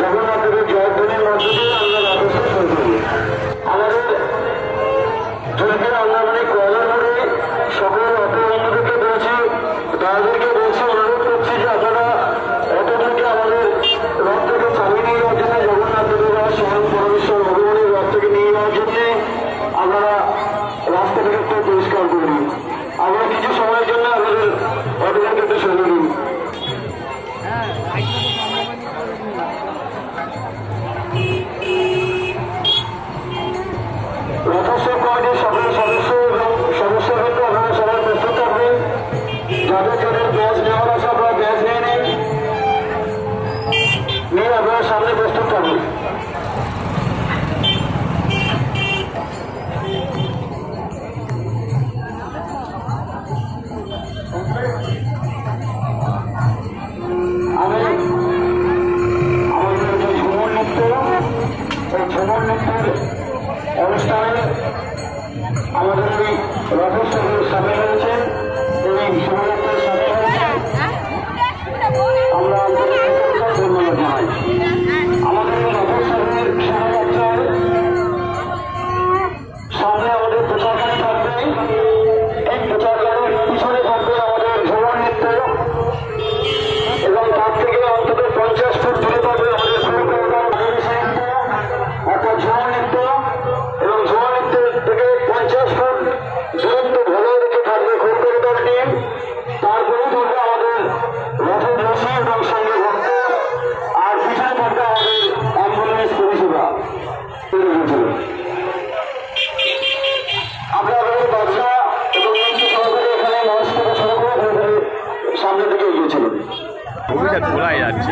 জগন্নাথের জয়ধ্বনির মধ্য দিয়ে আমরা রথোৎসব শুরু করি। আমাদের দুর্গের আন্দোলনে কয়লা ধরে সকল অটো বন্ধুদেরকে বলছি, তাদেরকে বলছি, অনুরোধ করছি যে আপনারা অটোটাকে আমাদের রথ থেকে চালিয়ে নিয়ে যাওয়ার জন্য, জগন্নাথ দেবের স্বয়ং পরমেশ্বর ভগবানের রথ থেকে নিয়ে যাওয়ার জন্য আপনারা রাস্তা থেকে একটু পরিষ্কার করে নিন। আমরা কিছু সময়ের জন্য আমাদের অটোটাকে একটু সরিয়ে নিন। রথোৎসব কমিটির সকল সদস্য এবং সদস্যবৃন্দ আপনারা সবাই প্রস্তুত থাকবেন। যাদের যাদের ব্যাচ নেওয়ার আছে আপনারা ব্যাচ নিয়ে নিন, নিয়ে আপনারা সামনে প্রস্তুত থাকবেন। আমাদের যে ঝুমুর নৃত্য, এই ঝুমুর নৃত্যের অনুষ্ঠানে আমাদের এই রথোৎসবে সামিল হয়েছেন, এই শুভযাত্রায় সামিল হয়েছেন, আমরা ধন্যবাদ জানাই। আমাদের এই রথোৎসবের শোভাযাত্রায় সামনে আমাদের প্রচারকারী থাকবে, এই প্রচারকারীর পিছনে থাকবে আমাদের ঝুমুর নৃত্য, এবং তার থেকে অন্তত 50 ফুট দূরে থাকবে আমাদের অর্থাৎ ঝুমুর নৃত্য, এবং ঝুমুর নৃত্যের থেকে 50 ফুট দূরত্ব বজায় রেখে থাকবে খোলকরিতার টিম। তারপরে থাকবে আমাদের রথের রশি এবং সঙ্গে ভক্ত, আর পিছনে থাকবে আমাদের অ্যাম্বুলেন্স পরিষেবা। আপনারা বাচ্চা এবং মঞ্চ সহকারে এখানে মঞ্চ থেকে শুরু করে সামনের দিকে এগিয়ে চলুন। ছবিটা খোলাই যাচ্ছে